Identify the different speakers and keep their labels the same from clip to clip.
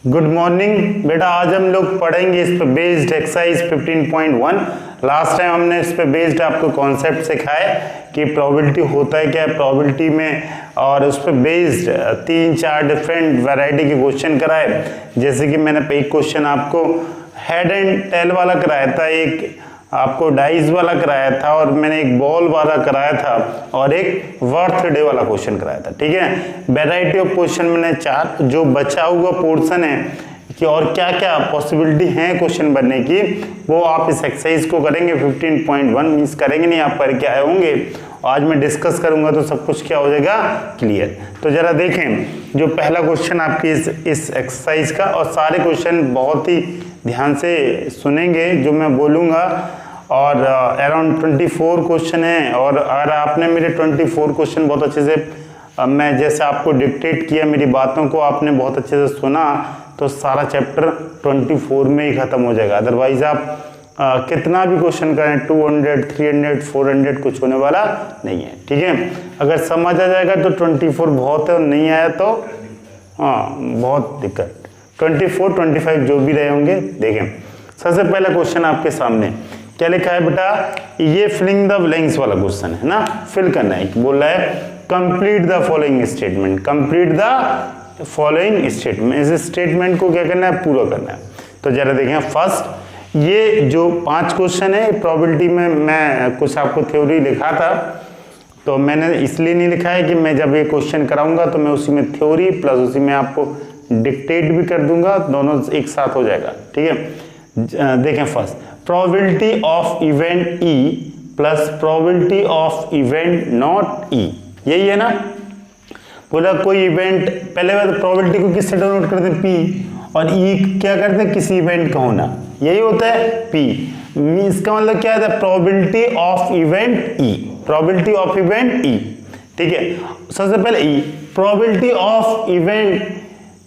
Speaker 1: Good morning बेटा। आज हम लोग पढ़ेंगे इस पे बेस्ड एक्सरसाइज 15.1। लास्ट टाइम हमने इस पे बेस्ड आपको कॉन्सेप्ट सिखाए कि प्रोबेबिलिटी होता है क्या है प्रोबेबिलिटी में, और उस पे बेस्ड 3-4 डिफरेंट वैरायटी के क्वेश्चन कराए। जैसे कि मैंने एक क्वेश्चन आपको हेड एंड टेल वाला कराया था, एक आपको डाइस वाला कराया था, और मैंने एक बॉल वाला कराया था, और एक बर्थडे वाला क्वेश्चन कराया था। ठीक है, वैरायटी ऑफ क्वेश्चन मैंने 4। जो बचा हुआ पोर्शन है कि और क्या क्या पॉसिबिलिटी है क्वेश्चन बनने की, वो आप इस एक्सरसाइज को करेंगे 15.1 मिस करेंगे नहीं, आप करके आए होंगे। आज मैं डिस्कस करूंगा तो सब कुछ क्या हो जाएगा क्लियर। तो जरा देखें जो पहला क्वेश्चन आपकी इस एक्सरसाइज का, और सारे क्वेश्चन बहुत ही ध्यान से सुनेंगे जो मैं बोलूँगा। और अराउंड 24 क्वेश्चन है, और अगर आपने मेरे 24 क्वेश्चन बहुत अच्छे से मैं जैसे आपको डिक्टेट किया, मेरी बातों को आपने बहुत अच्छे से सुना, तो सारा चैप्टर 24 में ही ख़त्म हो जाएगा। अदरवाइज आप कितना भी क्वेश्चन करें 200, 300, 400 कुछ होने वाला नहीं है। ठीक है, अगर समझ आ जाएगा तो 24 बहुत है, और नहीं आया तो बहुत दिक्कत। 24, 25 जो भी रहे होंगे। देखें सबसे पहला क्वेश्चन आपके सामने क्या लिखा है बेटा, ये फिलिंग द ब्लैंक्स वाला क्वेश्चन है ना, फिल करना है। बोल रहा है complete the following statement, complete the following statement. इस स्टेटमेंट को क्या करना है, पूरा करना है। तो जरा देखें फर्स्ट, ये जो 5 क्वेश्चन है प्रोबेबिलिटी में मैं कुछ आपको थ्योरी लिखा था, तो मैंने इसलिए नहीं लिखा है कि मैं जब ये क्वेश्चन कराऊंगा तो मैं उसी में थ्योरी प्लस उसी में आपको डिक्टेट भी कर दूंगा, दोनों एक साथ हो जाएगा। ठीक है, देखें first, probability of event E plus probability of event not E, यही है ना। बोला कोई इवेंट, पहले बार प्रोबेबिलिटी को किससे डिनोट करते हैं, पी, और ई क्या करते हैं, किसी इवेंट का होना, यही होता है पी। इसका मतलब क्या है, probability of event E, probability of event ई। ठीक है, सबसे पहले ई, प्रोबेबिलिटी ऑफ इवेंट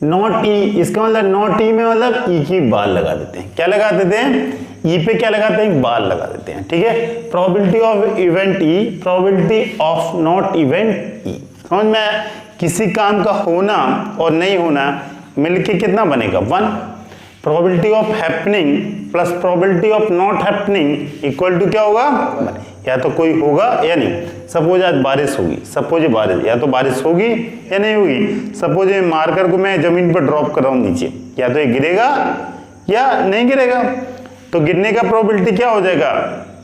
Speaker 1: नॉट ई, इसका मतलब नॉट ई में मतलब ई की बाल लगा देते हैं। क्या लगा देते हैं, ई पे क्या लगाते हैं, बाल लगा देते हैं। ठीक है, probability of event E, probability of not event E. समझ में आया, किसी काम का होना और नहीं होना मिलके कितना बनेगा 1। Probability of happening plus probability of not happening equal to क्या होगा, या तो कोई होगा या नहीं। सपोज आज बारिश होगी, सपोज बारिश, या तो बारिश होगी या नहीं होगी। सपोज मार्कर को मैं जमीन पर ड्रॉप कर रहा हूँ नीचे, या तो ये गिरेगा या नहीं गिरेगा। तो गिरने का प्रोबेबिलिटी क्या हो जाएगा,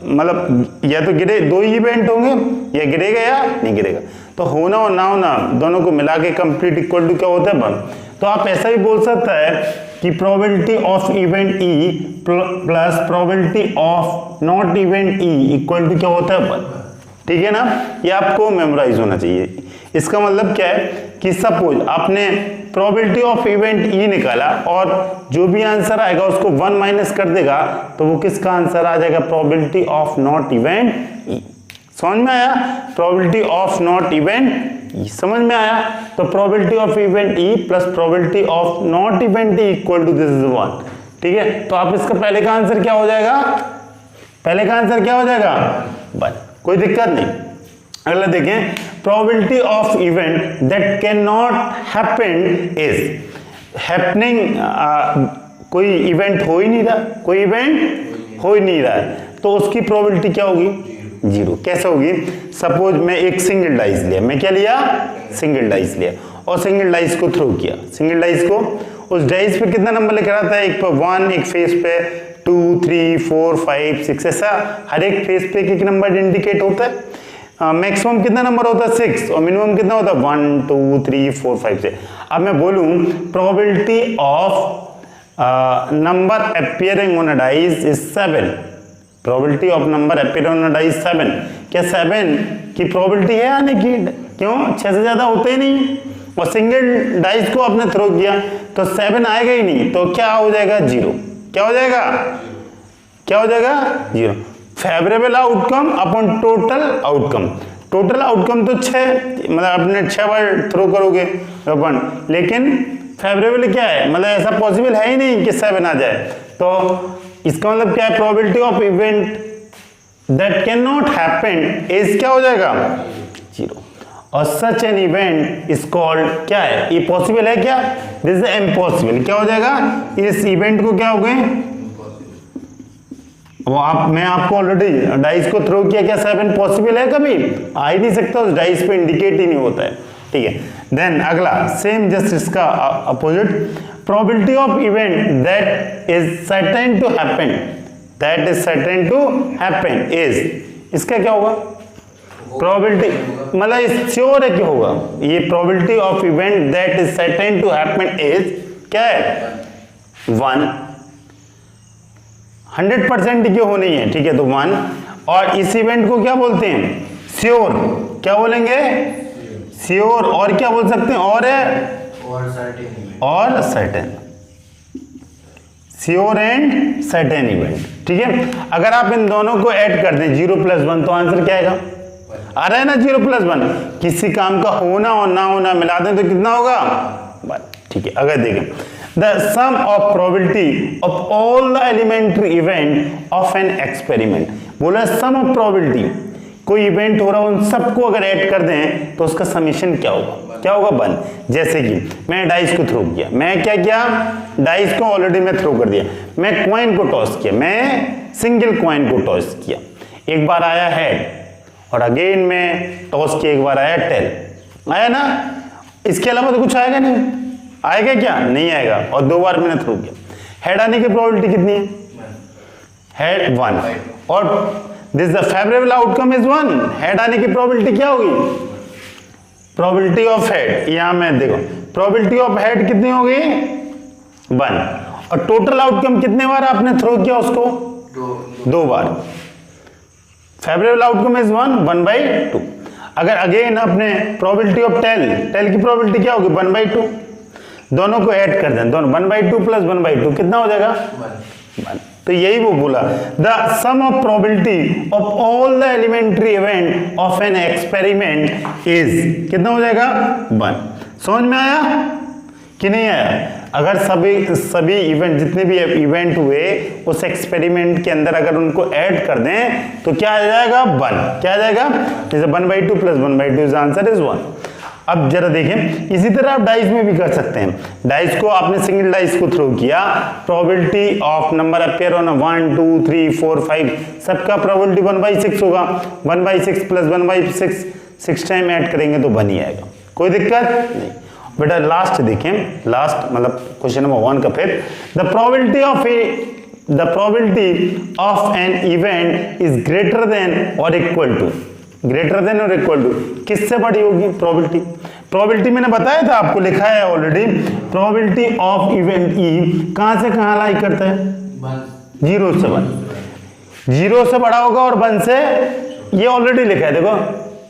Speaker 1: मतलब या तो गिरे, 2 ही इवेंट होंगे, या गिरेगा या नहीं गिरेगा। तो होना और ना होना दोनों को मिला के कंप्लीट इक्वल टू क्या होता है 1। तो आप ऐसा भी बोल सकता है कि probability of event E plus probability of not event E equal to क्या होता है 1। ठीक है ना, ये आपको मेमोराइज होना चाहिए। इसका मतलब क्या है कि सपोज आपने प्रोबेबिलिटी ऑफ इवेंट ई निकाला, और जो भी आंसर आएगा उसको 1 माइनस कर देगा, तो वो किसका आंसर आ जाएगा, probability of not event E. समझ में आया, probability of not event E, समझ में आया। तो probability of event E plus probability of not event E equal to this is 1। ठीक है, तो आप इसका पहले का आंसर क्या हो जाएगा, पहले का आंसर क्या हो जाएगा 1, कोई दिक्कत नहीं। अगला देखें, probability of event that can not happen is happening, कोई इवेंट हो ही नहीं रहा, कोई इवेंट हो ही नहीं रहा है, तो उसकी प्रोबेबिलिटी क्या होगी, 0। कैसे होगी, सपोज मैं एक सिंगल डाइस लिया, मैं क्या लिया, सिंगल डाइस लिया, और सिंगल डाइस को थ्रो किया। सिंगल डाइस को उस डाइस पे कितना नंबर लेकर आता है, एक पे 1, एक फेस पे 2, 3, 4, 5, 6, ऐसा हर एक फेस पे एक नंबर इंडिकेट होता है। मैक्सिमम कितना नंबर होता है 6, और मिनिमम कितना होता है 1, 2, 3, 4, 5 से। अब मैं बोलूं probability of number appearing on a dice is 7। Probability of number appearing on a dice 7। क्या 7 की प्रोबेबिलिटी है आने की, क्यों 6 से ज्यादा होते ही नहीं, और सिंगल डाइस को आपने थ्रो किया तो 7 आएगा ही नहीं, तो क्या हो जाएगा 0। क्या हो जाएगा, क्या हो जाएगा 0। Favourable outcome upon total outcome, total outcome तो 6, मतलब आपने 6 बार थ्रो करोगे 1, लेकिन फेवरेबल क्या है, मतलब ऐसा पॉसिबल है ही नहीं कि 7 आ जाए। तो इसका मतलब क्या है, probability of event that can not happen is क्या हो जाएगा 0। और such an event is called, क्या है ये पॉसिबल है क्या, दिस इज इम्पॉसिबल। क्या हो जाएगा, इस इवेंट को क्या हो गए, वो मैं आपको ऑलरेडी डाइस को थ्रो किया, क्या 7 पॉसिबल है, कभी आ ही नहीं सकता, उस डाइस पे इंडिकेट ही नहीं होता है, ठीक है। देन अगला सेम जस्ट इसका opposite, probability of event that is certain to happen, that is certain to happen is, इसका क्या होगा, प्रोबेबिलिटी मतलब श्योर है कि होगा, ये probability of event that is certain to happen is क्या है 1, 100% की होनी है, ठीक है, तो 1। और इस इवेंट को क्या बोलते हैं, श्योर, क्या बोलेंगे, श्योर, और क्या बोल सकते हैं, और है और certain, sure and certain event, ठीक है। अगर आप इन दोनों को ऐड कर दें 0 + 1 तो आंसर क्या आएगा, आ रहा है ना 0 + 1, किसी काम का होना और ना होना मिला दें तो कितना होगा 1, ठीक है। अगर देखें the sum of probability of all the elementary event of an experiment, बोला sum of probability, कोई इवेंट हो रहा है उन सबको अगर ऐड कर दें तो उसका समीशन क्या होगा, क्या होगा 1। जैसे कि मैं डाइस को थ्रो किया, मैं क्या किया, डाइस को ऑलरेडी मैं थ्रो कर दिया, मैं कॉइन को टॉस किया, मैं सिंगल कॉइन को टॉस किया, एक बार आया हेड और अगेन मैं टॉस किया, एक बार आया टेल, आया ना, इसके अलावा तो कुछ आएगा नहीं, आएगा क्या, नहीं आएगा, और 2 बार मैंने थ्रो किया, हेड आने की प्रोबेबिलिटी कितनी है, हेड 1, और this the favourable outcome is 1, head आने की प्रोबेबिलिटी क्या होगी, प्रोबेबिलिटी ऑफ हेड, यहां मैं देखो प्रोबेबिलिटी ऑफ हेड कितनी होगी 1, और टोटल आउटकम कितने बार आपने थ्रो किया उसको, 2 बार, फेवरेबल आउटकम इज 1/2। अगर अगेन अपने प्रोबेबिलिटी ऑफ टेल की प्रोबेबिलिटी क्या होगी 1/2, दोनों को ऐड कर दें, दोनों 1/2 + 1/2 कितना हो जाएगा 1। तो यही वो बोला, the sum of probability of all the elementary event of an experiment is कितना हो जाएगा 1। समझ में आया कि नहीं आया, अगर सभी इवेंट जितने भी इवेंट हुए उस एक्सपेरिमेंट के अंदर अगर उनको ऐड कर दें तो क्या आ जाएगा 1, क्या आ जाएगा, जैसे 1/2 + 1/2 आंसर इज 1। अब जरा देखें, इसी तरह आप डाइस में भी कर सकते हैं, डाइस को आपने सिंगल डाइस को थ्रो किया, प्रोबेबिलिटी ऑफ नंबर अपीयर होना 1 2 3 4 5, सबका प्रोबेबिलिटी 1/6 होगा, 1/6 + 1/6 6 टाइम ऐड करेंगे तो 1 ही आएगा, कोई दिक्कत नहीं। बेटा लास्ट देखें, लास्ट मतलब क्वेश्चन नंबर 1 का फिर, the probability of an event is greater than और इक्वल टू, ग्रेटर देन और इक्वल टू किससे बड़ी होगी प्रोबेबिलिटी, प्रोबेबिलिटी मैंने बताया था आपको, लिखा है ऑलरेडी, प्रोबेबिलिटी ऑफ इवेंट ई कहां से कहां लाई करता है 0 से 1, 0 से बड़ा होगा और 1 से, ये ऑलरेडी लिखा है देखो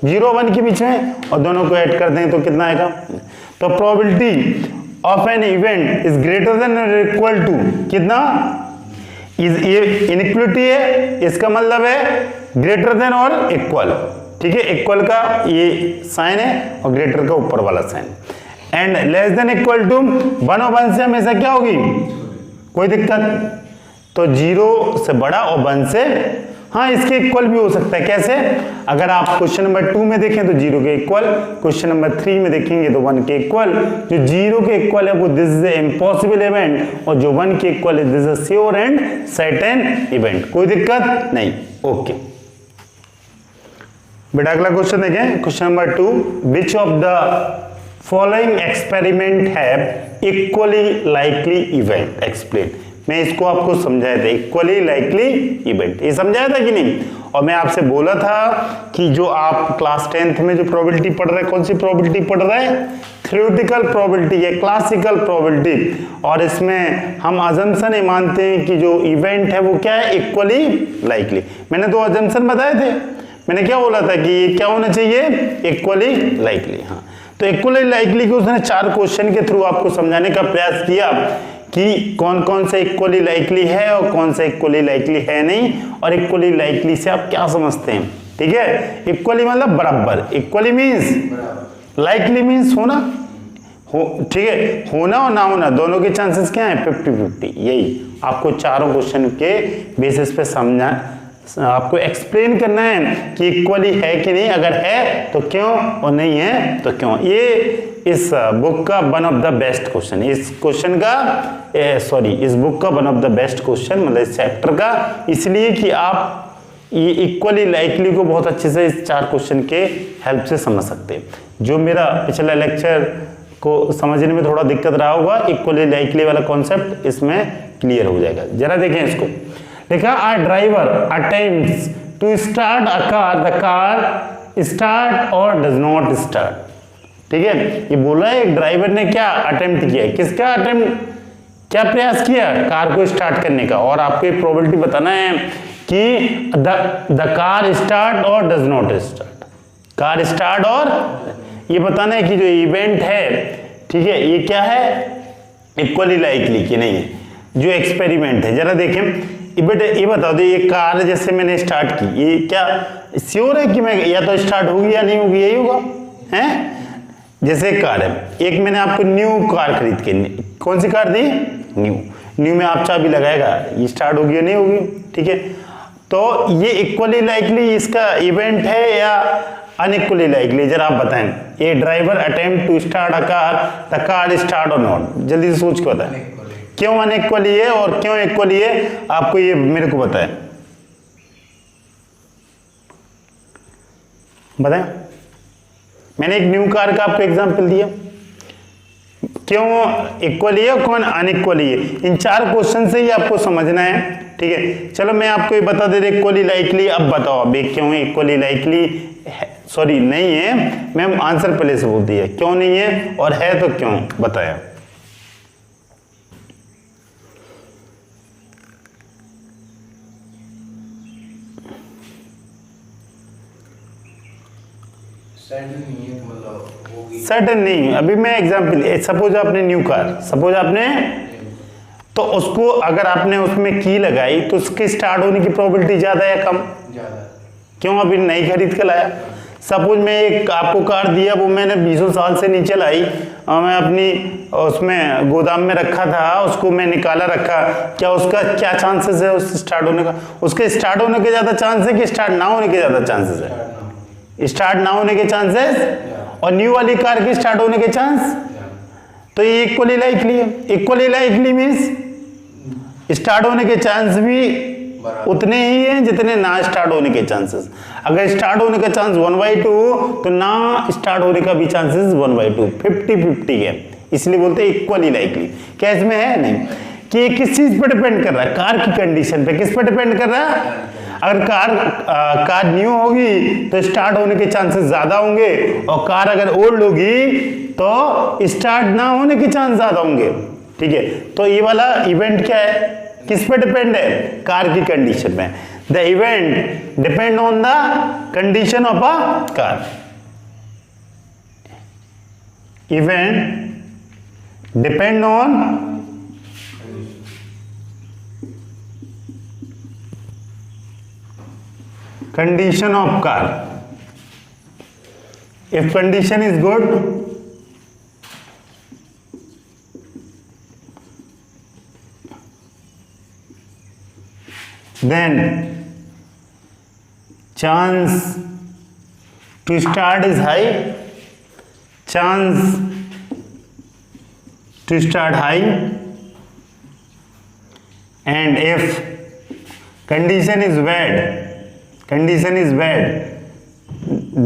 Speaker 1: 0 1 के बीच में, और दोनों को ऐड कर दें तो कितना आएगा, तो probability of an event is greater than और इक्वल टू कितना, ये इनइक्वलिटी है, इसका मतलब है ग्रेटर देन और इक्वल, ठीक है, इक्वल का ये साइन है और ग्रेटर का ऊपर वाला sign, and less than equal to 1 और 1 से हमेशा क्या होगी, कोई दिक्कत, तो 0 से बड़ा और 1 से, हाँ इसके इक्वल भी हो सकता है, कैसे, अगर आप क्वेश्चन नंबर 2 में देखें तो 0 के इक्वल, क्वेश्चन नंबर 3 में देखेंगे तो 1 के इक्वल, जो 0 के इक्वल है वो दिस इज इम्पॉसिबल इवेंट, और जो 1 के इक्वल है this is sure and certain event, कोई दिक्कत नहीं, ओके। बेटा अगला क्वेश्चन देखें, question number 2, which of the following experiment have equally likely event, explain. मैं इसको आपको समझाया था, इक्वली लाइकली इवेंट, ये समझाया था कि नहीं, और मैं आपसे बोला था कि जो आप क्लास 10th में जो प्रोबेबिलिटी पढ़ रहे हैं, कौन सी प्रोबेबिलिटी पढ़ रहे हैं, थ्योरेटिकल प्रोबेबिलिटी या क्लासिकल प्रोबेबिलिटी, और इसमें हम अजम्पशन ही मानते हैं कि जो इवेंट है वो क्या है, इक्वली लाइकली। मैंने 2 अजम्पशन बताए थे, मैंने क्या बोला था कि ये क्या होना चाहिए, इक्वली लाइकली, हाँ, तो इक्वली लाइकली को उसने 4 क्वेश्चन के थ्रू आपको समझाने का प्रयास किया कि कौन कौन सा इक्वली लाइकली है और कौन सा इक्वली लाइकली है नहीं, और इक्वली लाइकली से आप क्या समझते हैं, ठीक है, इक्वली मतलब बराबर, इक्वली मीन्स, लाइकली मीन्स होना, ठीक है, होना और ना होना दोनों के चांसेस क्या है 50-50, यही आपको चारों क्वेश्चन के बेसिस पे आपको एक्सप्लेन करना है कि इक्वली है कि नहीं, अगर है तो क्यों और नहीं है तो क्यों। ये इस बुक का one of the best question, इस क्वेश्चन का इस बुक का one of the best question, मतलब इस चैप्टर का, इसलिए कि आप ये इक्वली लाइकली को बहुत अच्छे से इस 4 क्वेश्चन के हेल्प से समझ सकते हैं। जो मेरा पिछला लेक्चर को समझने में थोड़ा दिक्कत रहा होगा, इक्वली लाइकली वाला कॉन्सेप्ट इसमें क्लियर हो जाएगा। जरा देखें इसको, लिखा a driver attempts to start a car, the car start और डज नॉट स्टार्ट। ठीक है, ये बोल रहा है एक ड्राइवर ने क्या अटेम्प्ट किया, किसका अटेम्प्ट, क्या प्रयास किया, कार को स्टार्ट करने का, और आपको एक प्रोबेबिलिटी बताना है कि द कार स्टार्ट और does not start, car start, और ये बताना है कि जो इवेंट है, ठीक है, ये क्या है, इक्वली लाइकली कि नहीं है, जो एक्सपेरिमेंट है। जरा देखें बेटे, ये बता दो, ये कार जैसे मैंने स्टार्ट की, ये क्या श्योर है कि मैं या तो स्टार्ट होगी या नहीं होगी, यही होगा हैं। जैसे कार है, एक मैंने आपको न्यू कार खरीद के, कौन सी कार दी, न्यू में आप चाबी लगाएगा, ये स्टार्ट होगी या नहीं होगी, ठीक है। तो ये इक्वली लाइकली इसका इवेंट है या अनइक्वली लाइकली, जरा आप बताएं। A driver attempt to start a car, the car start or not, जल्दी से सोच के बताएं क्यों अनइक्वली है और क्यों इक्वली है, आपको ये मेरे को बताएं, बताएं। मैंने एक न्यू कार का आपको एग्जांपल दिया, क्यों इक्वली है, कौन अनइक्वली है, इन 4 क्वेश्चन से ही आपको समझना है। ठीक है, चलो मैं आपको ये बता दे रहे इक्वली लाइकली, अब बताओ अभी क्यों इक्वली लाइकली, सॉरी नहीं है, मैम आंसर पहले से बोल दिया, क्यों नहीं है और है तो क्यों, बताया। सर्टेन नहीं, अभी मैं एग्जांपल, सपोज आपने न्यू कार, सपोज आपने, तो उसको अगर आपने उसमें की लगाई तो उसके स्टार्ट होने की प्रोबेबिलिटी ज्यादा है कम, क्यों, अभी नई खरीद के लाया। सपोज मैं एक आपको कार दिया, वो मैंने 20 साल से नहीं चलाई, और मैं अपनी उसमें गोदाम में रखा था, उसको मैं निकाला रखा, क्या उसका क्या चांसेस है उस स्टार्ट होने का, उसके स्टार्ट होने के ज्यादा चांस है कि स्टार्ट ना होने के ज्यादा चांसेस है, स्टार्ट ना होने के चांसेस, और न्यू वाली कार के स्टार्ट होने के चांस, तो ये इक्वली लाइकली है। इक्वली लाइकली मींस स्टार्ट होने के चांस भी उतने ही हैं जितने ना स्टार्ट होने के चांसेस। अगर स्टार्ट होने का चांस 1/2 तो ना स्टार्ट होने का भी चांसेस 1/2, 50-50 है, इसलिए बोलते हैं इक्वली लाइकली। क्या इसमें है, नहीं, कि ये किस चीज पर डिपेंड कर रहा है, कार की कंडीशन पे, किस पर डिपेंड कर रहा है। अगर कार न्यू होगी तो स्टार्ट होने के चांसेस ज्यादा होंगे, और कार अगर ओल्ड होगी तो स्टार्ट ना होने के चांस ज्यादा होंगे। ठीक है, तो ये वाला इवेंट क्या है, किस पे डिपेंड है, कार की कंडीशन में। The event depend on the condition of a car, event depend on condition of car. If condition is good, then chance to start is high, chance to start high, and if condition is bad,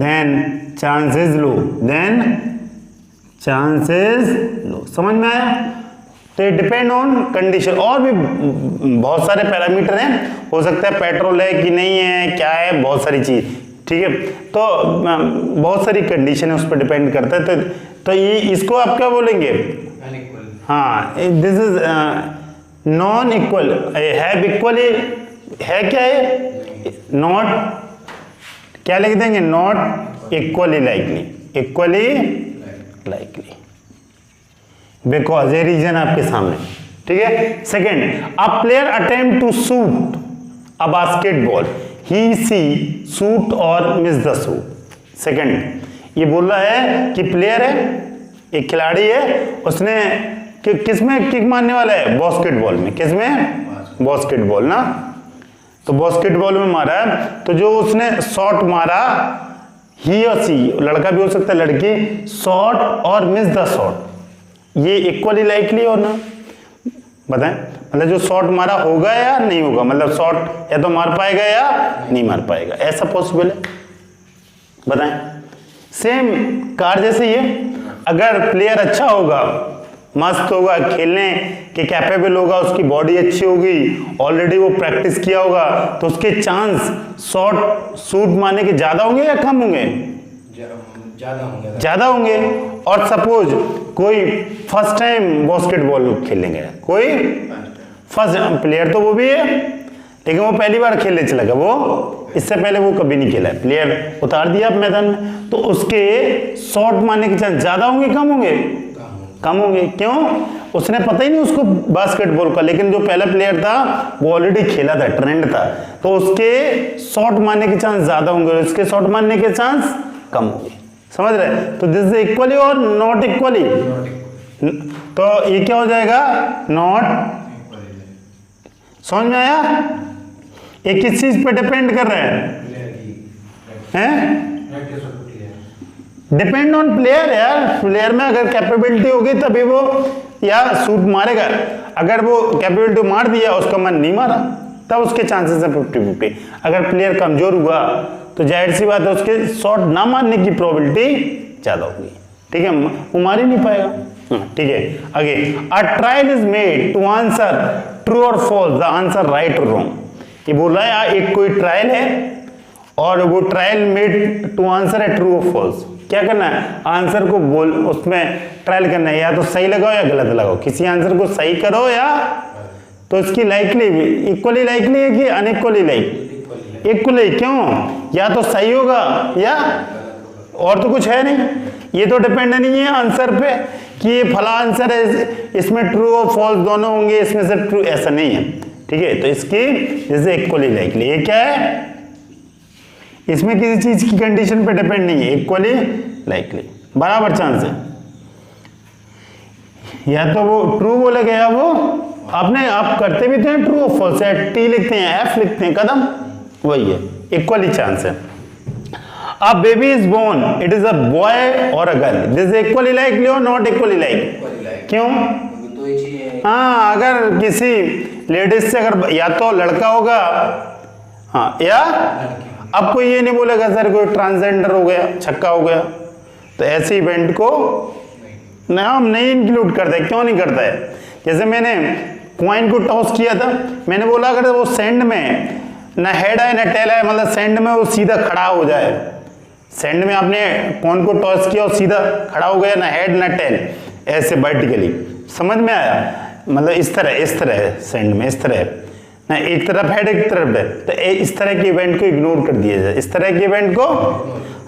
Speaker 1: then chance is low, समझ में आया। तो ये depend on condition, और भी बहुत सारे parameter हैं, हो सकता है पेट्रोल है कि नहीं है, क्या है, बहुत सारी चीज। ठीक है, तो बहुत सारी कंडीशन है, उस पर डिपेंड करता है। तो ये इसको आप क्या बोलेंगे, हाँ, this is non equal, have equally है, क्या है, नॉट, क्या लिख देंगे, not equally likely, equally likely, because ये रीजन आपके सामने। ठीक है, second, a player attempt to shoot a basketball, he see shoot और मिस द शूट। सेकेंड, ये बोल रहा है कि प्लेयर है, एक खिलाड़ी है, उसने किस में किक मारने वाला है, बास्केटबॉल में, किस में, बास्केटबॉल ना, तो बास्केटबॉल में मारा है, तो जो उसने शॉट मारा, ही और सी, लड़का भी हो सकता है लड़की, शॉट और मिस द शॉट, ये इक्वली लाइकली और ना? बताएं, मतलब जो शॉट मारा होगा या नहीं होगा, मतलब शॉट या तो मार पाएगा या नहीं मार पाएगा, ऐसा पॉसिबल है? बताएं। सेम कार जैसे ही है, अगर प्लेयर अच्छा होगा, मस्त होगा, खेलने के कैपेबल होगा, उसकी बॉडी अच्छी होगी, ऑलरेडी वो प्रैक्टिस किया होगा, तो उसके चांस शॉट शूट मारने के ज्यादा होंगे या कम होंगे? ज्यादा होंगे। और सपोज कोई फर्स्ट टाइम बास्केटबॉल खेलेंगे, कोई फर्स्ट प्लेयर तो वो भी है, लेकिन वो पहली बार खेलने चला गया, वो इससे पहले वो कभी नहीं खेला है, प्लेयर उतार दिया आप मैदान में, तो उसके शॉट मारने के चांस ज्यादा होंगे कम होंगे? कम होंगे। क्यों? उसने पता ही नहीं उसको बास्केटबॉल का, लेकिन जो पहला प्लेयर था वो ऑलरेडी खेला था, ट्रेंड था, तो उसके शॉट मारने के चांस ज्यादा होंगे और उसके शॉट मारने के चांस कम होंगे। समझ रहे? तो दिस इज इक्वली और नॉट इक्वली, तो ये क्या हो जाएगा? नॉट। समझ में आया? ये किस चीज पे डिपेंड कर रहा है? डिपेंड ऑन प्लेयर यार। प्लेयर में अगर कैपेबिलिटी होगी तभी वो या शूट मारेगा, अगर वो कैपेबिलिटी मार दिया, उसका मन नहीं मारा, तब उसके चांसेस है 50-50। अगर प्लेयर कमजोर हुआ तो जाहिर सी बात है उसके शॉट ना मारने की प्रोबेबिलिटी ज्यादा होगी, ठीक है, वो मार ही नहीं पाएगा। ठीक है, आगे, a trial is made to answer true और फॉल्स, द आंसर राइट और रॉन्ग। ये बोल रहा है एक कोई ट्रायल है और वो ट्रायल मेड टू आंसर है ट्रू और फॉल्स। क्या करना है? आंसर को बोल, उसमें ट्रायल करना है, या तो सही लगाओ या गलत लगाओ, किसी आंसर को सही करो या, तो इसकी लाइकली इक्वली लाइकली है कि अनइक्वली लाइक? इक्वली। क्यों? या तो सही होगा या, और तो कुछ है नहीं, ये तो डिपेंड नहीं है आंसर पे कि ये फला आंसर है, इसमें ट्रू और फॉल्स दोनों होंगे, इसमें से ट्रू, ऐसा नहीं है। ठीक है, तो इसकी जैसे इक्वली लाइकली, ये क्या है? इसमें किसी चीज की कंडीशन पे डिपेंड नहीं है, इक्वली लाइकली, बराबर चांस है। या तो वो ट्रू बोलेगा या वो, आपने आप करते भी तो ट्रू और फॉल्स है, टी लिखते हैं, एफ लिखते हैं, कदम वही है, इक्वली चांस है। अब baby is born, it is a boy or a girl, this equally likely or not equally like? क्यों? हाँ, अगर किसी लेडीज से अगर या तो लड़का होगा, हाँ, या अब कोई ये नहीं बोलेगा सर कोई ट्रांसजेंडर हो गया, छक्का हो गया, तो ऐसे इवेंट को ना हम नहीं इंक्लूड करते। क्यों नहीं करता है? जैसे मैंने कॉइन को टॉस किया था, मैंने बोला अगर वो सेंड में ना हेड आए ना टेल आए, मतलब सेंड में वो सीधा खड़ा हो जाए, सेंड में आपने कॉइन को टॉस किया और सीधा खड़ा हो गया, ना हेड ना टेल, ऐसे वर्टिकली, समझ में आया? मतलब इस तरह सेंड में इस तरह ना, एक तरफ हेड एक तरफ है, तो इस तरह के इवेंट को इग्नोर कर दिया जाए, इस तरह के इवेंट को।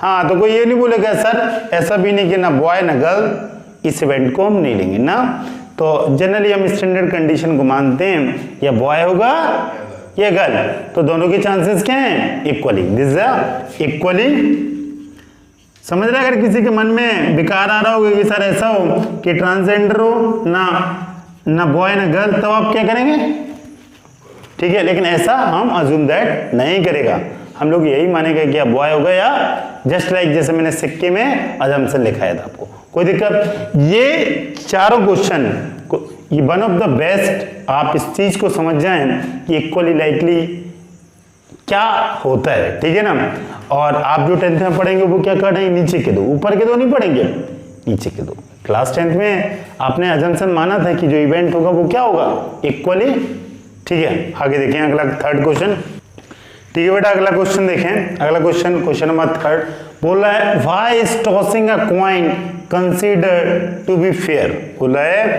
Speaker 1: हाँ, तो कोई ये नहीं बोलेगा सर ऐसा भी नहीं कि ना बॉय ना गर्ल, इस इवेंट को हम नहीं लेंगे ना। तो जनरली हम स्टैंडर्ड कंडीशन को मानते हैं, या बॉय होगा या गर्ल, तो दोनों के चांसेस क्या हैं? Equally, this is equally. समझ रहे? अगर किसी के मन में विकार आ रहा होगा कि सर ऐसा हो कि ट्रांसजेंडर हो, ना बॉय ना गर्ल, तब आप क्या करेंगे? ठीक है, लेकिन ऐसा हम अज्यूम दैट नहीं करेगा, हम लोग यही मानेंगे कि बॉय होगा या जस्ट लाइक जैसे मैंने सिक्के में अजम्पशन लिखाया था आपको, कोई दिक्कत? ये चारों क्वेश्चन, ये वन ऑफ द बेस्ट, आप इस चीज को समझ जाएं कि इक्वली लाइकली क्या होता है, ठीक है ना। और आप जो 10th में पढ़ेंगे वो क्या करेंगे? नीचे के दो, ऊपर के दो नहीं पढ़ेंगे, नीचे के दो। क्लास 10th में आपने अजम्पशन माना था कि जो इवेंट होगा वो क्या होगा? इक्वली। ठीक है, आगे देखें अगला थर्ड क्वेश्चन। ठीक है बेटा, अगला क्वेश्चन देखें। अगला क्वेश्चन नंबर 3 बोल रहा है why is tossing a coin considered to be fair. बोल रहा है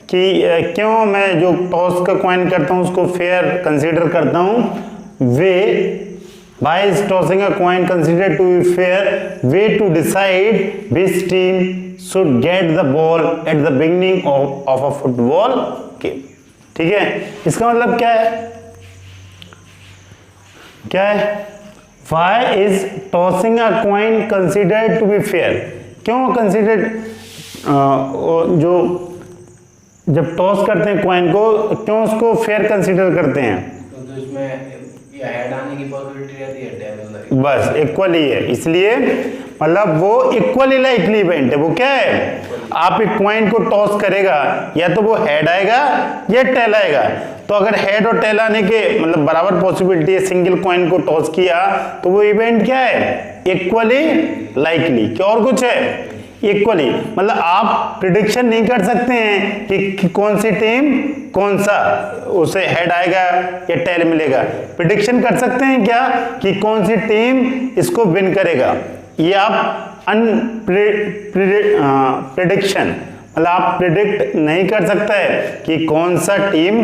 Speaker 1: कि क्यों मैं जो टॉस का कॉइन करता हूं उसको फेयर कंसीडर करता हूं। वे Why is tossing a coin considered to be fair way to decide which team should get the ball at the beginning of a football game? ठीक है, इसका मतलब क्या है? क्या है? Why is tossing a coin considered to be fair? क्यों considered? जो जब टॉस करते हैं कॉइन को, क्यों उसको फेयर कंसीडर करते हैं?
Speaker 2: तो इसमें क्या हेड आने की प्रोबेबिलिटी रहती है टेल?
Speaker 1: बस इक्वल ही है, इसलिए मतलब वो इक्वली लाइकली इवेंट है। वो क्या है, आप एक पॉइंट को टॉस करेगा या तो वो हेड आएगा या टेल आएगा। तो अगर हेड और टेल आने के मतलब बराबर पॉसिबिलिटी है, सिंगल कॉइन को टॉस किया तो वो इवेंट क्या है, इक्वली लाइकली। क्या और कुछ है, इक्वली। मतलब आप प्रिडिक्शन नहीं कर सकते हैं कि कौन सी टीम कौन सा उसे हेड आएगा या टेल मिलेगा। प्रिडिक्शन कर सकते हैं क्या कि कौन सी टीम इसको विन करेगा, ये आप प्रिडिक्शन मतलब आप प्रिडिक्ट नहीं कर सकता है कि कौन सा टीम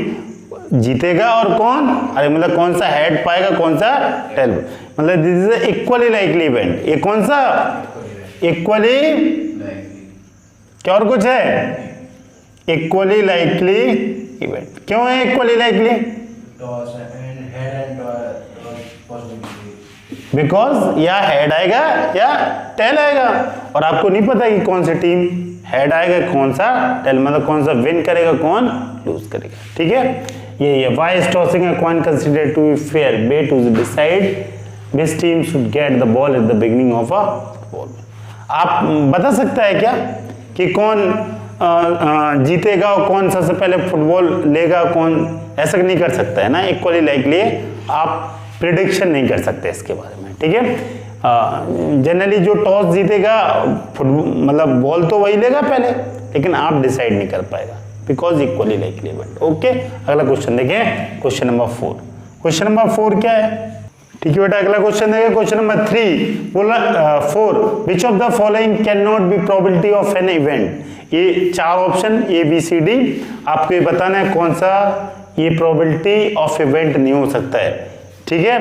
Speaker 1: जीतेगा और कौन, अरे मतलब कौन सा हेड पाएगा कौन सा टेल। मतलब this is equally likely event. ये कौन सा, इक्वली, क्या और कुछ है, इक्वली लाइकली इवेंट। क्यों है इक्वली लाइकली, बिकॉज या हेड आएगा या टेल आएगा, और आपको नहीं पता कि कौन सी टीम हेड आएगा कौन सा टेल, मतलब कौन सा विन करेगा कौन लूज करेगा। ठीक है, ये why is tossing a coin considered to be fair, way to decide which team should get the ball at the beginning of a ball. आप बता सकता है क्या कि कौन जीतेगा और कौन सबसे पहले फुटबॉल लेगा कौन, ऐसा नहीं कर सकता है ना। इक्वली लाइकली आप प्रिडिक्शन नहीं कर सकते इसके बारे में। ठीक है, जनरली जो टॉस जीतेगा मतलब बॉल तो वही लेगा पहले, लेकिन आप डिसाइड नहीं कर पाएगा because equally likely event. Okay, अगला क्वेश्चन देखें, क्वेश्चन नंबर 4। क्वेश्चन नंबर 4 क्या है, ठीक है बेटा, अगला क्वेश्चन देखें। क्वेश्चन नंबर 3 बोला 4 which of the following can not be probability of an event. ये 4 option A B C D, आपको ये बताना है कौन सा ये प्रोबेबिलिटी ऑफ इवेंट नहीं हो सकता है। ठीक है,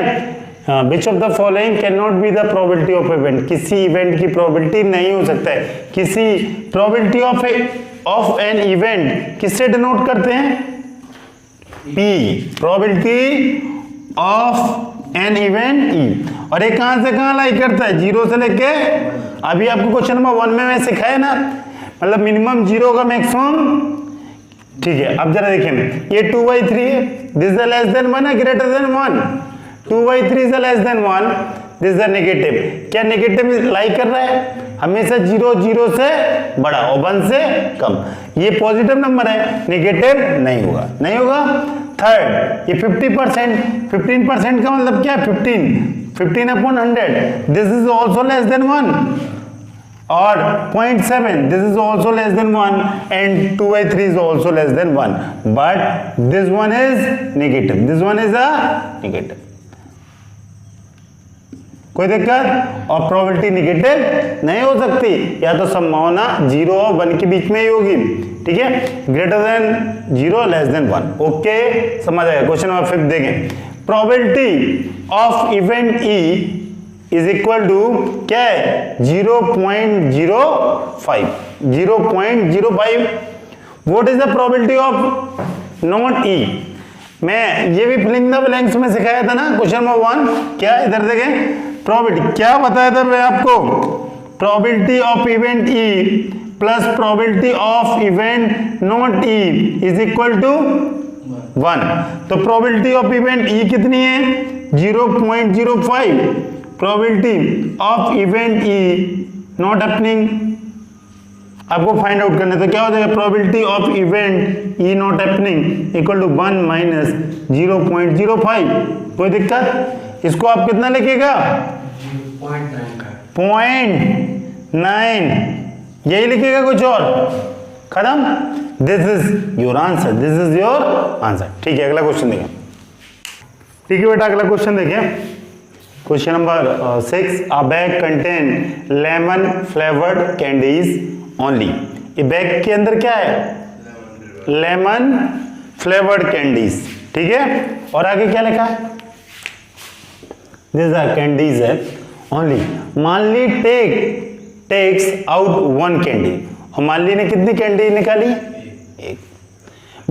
Speaker 1: विच of the following can not be the probability of event, किसी इवेंट की प्रोबेबिलिटी नहीं हो सकता है। किसी प्रोबेबिलिटी ऑफ एन इवेंट किससे डिनोट करते हैं, P, probability of an event E. और ये कहां से कहां लाई करता है, 0 से लेके, अभी आपको क्वेश्चन नंबर 1 में मैं सिखाया ना, मतलब मिनिमम 0 का मैक्सिमम। ठीक है, अब जरा देखें, ये 2/3 है, दिस इज लेस देन 1 है greater then 1, 2/3 is less than 1, this is negative. क्या नेगेटिव लाई कर रहा है, हमेशा 0 0 से बड़ा और 1 से कम। ये पॉजिटिव नंबर है, नेगेटिव नहीं होगा, नहीं होगा। थर्ड, ये 50%, 15% का मतलब क्या है, 15/100, this is also less than 1। और 0.7, this is also less than 1, and 2/3 is also less than 1, but this one is negative, this one is a negative। कोई दिक्कत, और प्रोबेबिलिटी नेगेटिव नहीं हो सकती, या तो संभावना 0 और 1 के बीच में ही होगी। ठीक है, greater than 0 less than 1। Okay, समझ आएगा। क्वेश्चन नंबर 5 देखें, probability of event E is equal to क्या है, 0.05, 0.05। What is the probability of not E, मैं ये भी फिलिंग द ब्लैंक्स में सिखाया था ना क्वेश्चन नंबर 1। क्या, इधर देखें, प्रोबेबिलिटी क्या बताया था मैं आपको, probability of event E plus probability of event not E is equal to 1। तो प्रोबेबिलिटी ऑफ इवेंट ई कितनी है, 0.05। Probability of event E not happening आपको फाइंड आउट करना है, तो क्या हो जाएगा, probability of event E not happening equal to 1 minus 0.05। कोई दिक्कत, इसको आप कितना लिखिएगा, 0.9, यही लिखिएगा, कुछ और, खत्म। This is your answer, this is your answer. ठीक है, अगला क्वेश्चन देखें। ठीक है बेटा, अगला क्वेश्चन देखें, क्वेश्चन नंबर 6। अ bag contain lemon flavoured candies only. ये बैग के अंदर क्या है, लेमन फ्लेवर्ड कैंडीज। ठीक है, और आगे क्या लिखा है, दिस आर कैंडीज है ओनली। मानली टेक्स आउट 1 कैंडी, और मानली ने कितनी कैंडी निकाली, 1।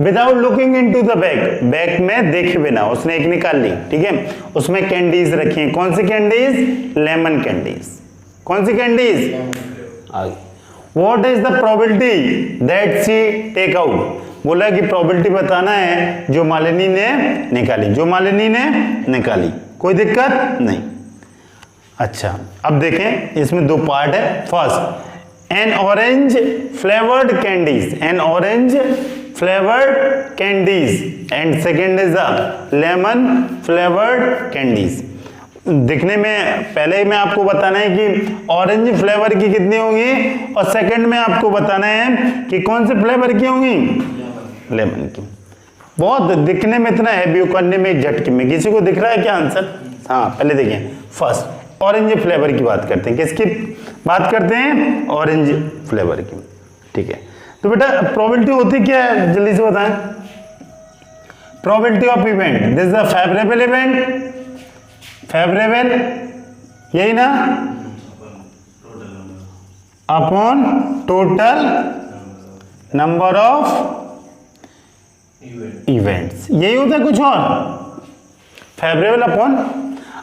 Speaker 1: Without looking into the bag, bag में देखे बिना उसने 1 निकाल ली। ठीक है, उसमें कैंडीज रखी हैं, कौन सी कैंडीज, लेमन कैंडीज। कौन सी कैंडीज, आगे। What is the probability that she take out, बोला कि प्रोबेबिलिटी बताना है जो मालिनी ने निकाली, कोई दिक्कत नहीं। अच्छा, अब देखें इसमें दो पार्ट है। First, N orange flavoured candies and second is the lemon flavoured candies. दिखने में पहले ही मैं आपको बताना है कि ऑरेंज फ्लेवर की कितनी होंगी, और सेकंड में आपको बताना है कि कौन से फ्लेवर की होंगी, लेमन की। बहुत दिखने में इतना हैवी, करने में एक झटके में। किसी को दिख रहा है क्या आंसर? हाँ, पहले देखें। फर्स्ट ऑरेंज फ्लेवर की बात करते हैं। किसकी बात करते हैं? ऑरेंज फ्लेवर की। ठीक है, तो बेटा प्रोबेबिलिटी होती क्या है, जल्दी से बताएं। Probability of event, this is the favourable event, favourable, यही ना, upon total number of events, यही होता है, कुछ और? फेवरेबल अपॉन,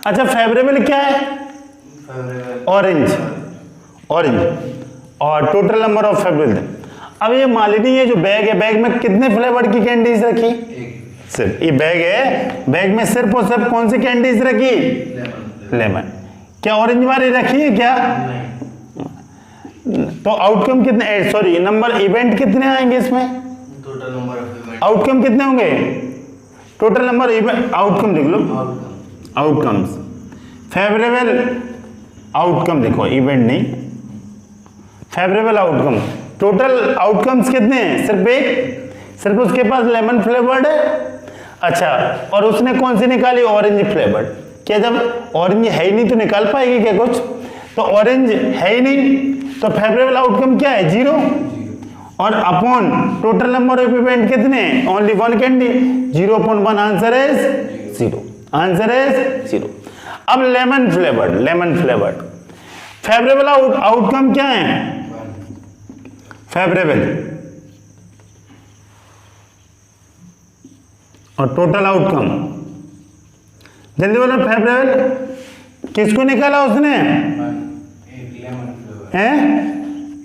Speaker 1: अच्छा फेवरेबल क्या है? ऑरेंज, और टोटल नंबर ऑफ फेवरेबल। अब ये मालिनी, ये जो बैग है, बैग में कितने फ्लेवर की कैंडीज रखी? सिर्फ ये बैग है, बैग में सिर्फ और सिर्फ कौन सी कैंडीज रखी? लेमन। क्या ऑरेंज वाली रखी है क्या? तो आउटकम कितने, सॉरी नंबर इवेंट कितने आएंगे इसमें?
Speaker 2: Total number of event,
Speaker 1: outcome कितने होंगे? टोटल नंबर इवेंट, आउटकम लिख लो, आउटकम्स। फेवरेबल आउटकम लिखो, इवेंट नहीं, फेवरेबल आउटकम। टोटल आउटकम्स कितने हैं? सिर्फ एक, सिर्फ उसके पास लेमन फ्लेवर्ड है। अच्छा, और उसने कौन सी निकाली? Orange flavoured. क्या जब ऑरेंज है ही नहीं तो निकाल पाएगी क्या कुछ? तो ऑरेंज है ही नहीं, तो फेवरेबल आउटकम क्या है? 0। और upon total number of event कितने? Only one candy, 0/1, answer is 0, answer is 0। अब लेमन फ्लेवर्ड, फेवरेबल आउटकम क्या है? फेवरेबल, और टोटल आउटकम, जल्दी बोलो। फेवरेबल किसको निकाला उसने?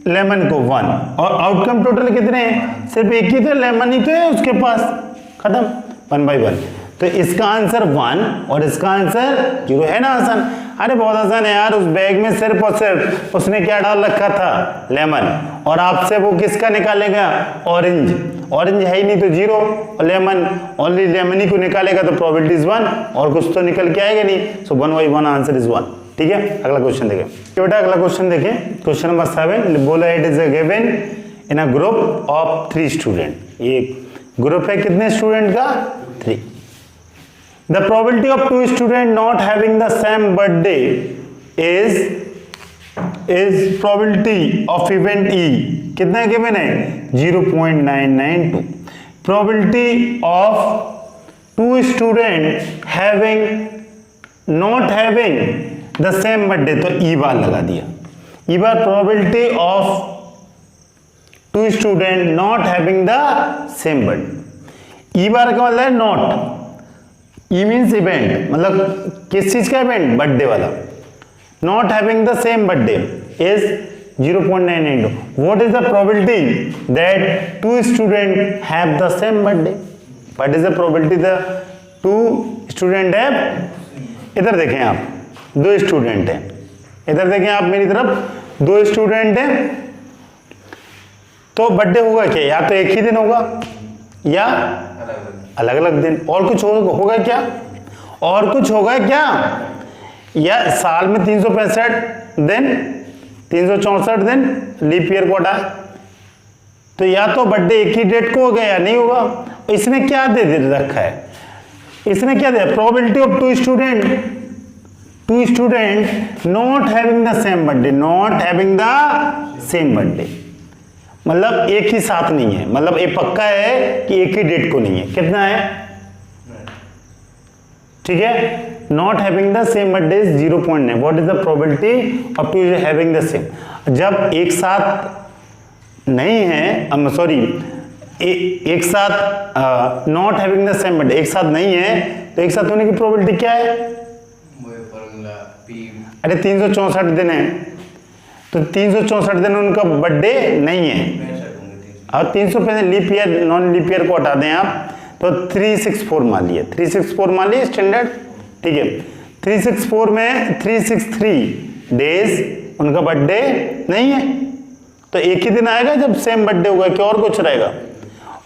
Speaker 1: लेमन को 1, और आउटकम टोटल कितने हैं? सिर्फ एक ही तो, लेमन ही तो है उसके पास, खत्म, 1/1। तो इसका आंसर 1 और इसका आंसर 0 है ना। आसान, अरे बहुत आसान है यार। उस बैग में सिर्फ और सिर्फ उसने क्या डाल रखा था? लेमन, और आपसे वो किसका निकालेगा? ऑरेंज। ऑरेंज है ही नहीं तो 0, और लेमन, ओनली लेमन ही को निकालेगा तो प्रोबेबिलिटी इज 1, और कुछ तो निकल के आएगा नहीं। सो 1/1 आंसर इज 1। ठीक है, अगला क्वेश्चन देखें बेटा, अगला क्वेश्चन देखें। क्वेश्चन नंबर 7 बोला, it is a given in a group of 3 student. ये ग्रुप है कितने स्टूडेंट का? 3। The probability of 2 students not having the same birthday is probability of event E कितना given है? 0.992। probability of 2 students not having the same birthday, तो E बार लगा दिया। E bar probability of 2 students not having the same birthday। E बार का मतलब है not, E means event, मतलब किस चीज का इवेंट? बर्थडे वाला। Not having the same birthday is 0.992। What is the probability that 2 student have the same birthday? What is the probability the 2 student have? इधर देखें आप, 2 स्टूडेंट हैं, इधर देखें आप मेरी तरफ, 2 स्टूडेंट हैं, तो बर्थडे होगा क्या? या तो एक ही दिन होगा या अलग अलग दिन, और कुछ होगा क्या? और कुछ होगा क्या? या साल में 365 दिन, 364 दिन लीप ईयर को हटा, तो या तो बर्थडे एक ही डेट को होगा या नहीं होगा। इसने क्या दे रखा है? इसने क्या दिया? Probability of 2 student not having the same birthday, not having the same birthday, मतलब एक ही साथ नहीं है, मतलब ये पक्का है कि एक ही डेट को नहीं है। कितना है? ठीक है, not having the same birthday is 0.9। What is the probability of 2 having the same? जब एक साथ नहीं है, सॉरी, एक साथ not having the same birthday, एक साथ नहीं है, तो एक साथ होने की प्रोबेबिलिटी क्या है? अरे 364 दिन है, तो 364 दिन उनका बर्थडे नहीं है। और 365 leap year non leap year को हटा दें आप तो 364 मान लिए, 364 मान लिए स्टैंडर्ड, ठीक है। 364 में 363 डेज उनका बर्थडे नहीं है, तो एक ही दिन आएगा जब सेम बर्थडे होगा, क्या और कुछ रहेगा।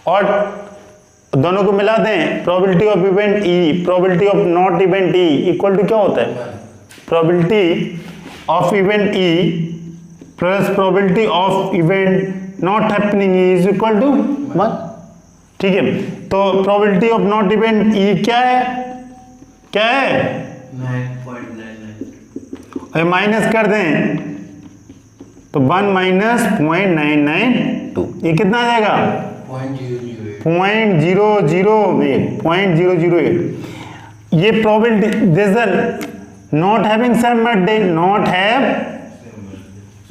Speaker 1: और दोनों को मिला दें, probability of event E, probability of not event E equal to क्या होता है, probability of event E plus probability of event not happening is equal to 1, ठीक है। तो probability of not event E क्या है, क्या है
Speaker 2: 9.99
Speaker 1: माइनस कर दें तो 1 माइनस 0.992, ये कितना आ जाएगा 0.008। ये probability this not having same birthday, not have,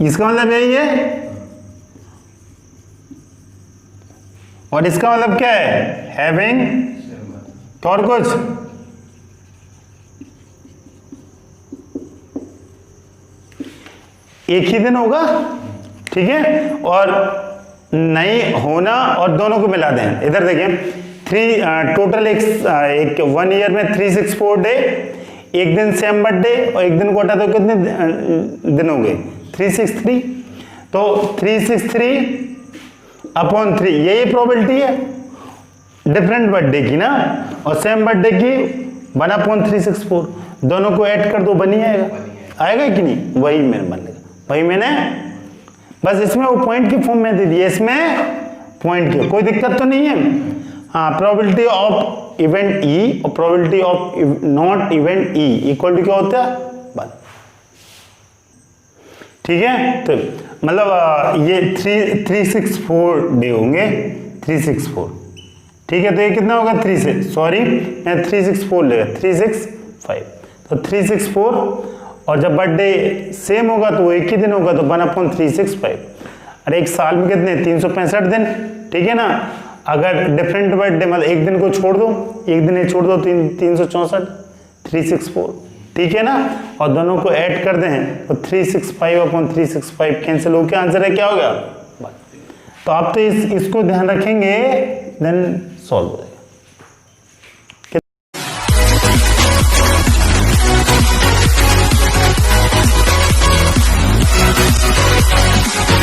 Speaker 1: इसका मतलब यही है, और इसका मतलब क्या है हैविंग, तो और कुछ एक ही दिन होगा, ठीक है। और नहीं होना और दोनों को मिला दें, इधर देखें टोटल एक 1 ईयर में 364 डे, एक दिन सेम बर्थडे और एक दिन को हटा तो कितने दिन हो गए 363, तो 363/3 यही प्रोबेबिलिटी है डिफरेंट बर्थडे की ना, और सेम बर्थडे की 1/364, दोनों को ऐड कर दो बनी आएगा, आएगा कि नहीं, वही मेरे मन लगा, वही मैंने बस इसमें वो पॉइंट की फॉर्म में दे दिया, इसमें पॉइंट की, कोई दिक्कत तो नहीं है। हाँ, प्रोबेबिलिटी ऑफ इवेंट ई और probability of not event E equal to क्या होता है, बस, ठीक है। तो मतलब ये 364 डे होंगे, 364, ठीक है। तो ये कितना होगा 364 लेगा 365, तो 364, और जब बर्थडे सेम होगा तो वो एक ही दिन होगा, तो 1/365, और एक साल में कितने 365 दिन, ठीक है ना। अगर डिफरेंट बर्थडे मतलब एक दिन को छोड़ दो, एक दिन ये छोड़ दो, 364 364, ठीक है ना, और दोनों को ऐड कर दें तो 365/365 कैंसिल हो के आंसर है क्या हो गया। तो आप तो इसको ध्यान रखेंगे, देन सॉल्व हो जाएगा।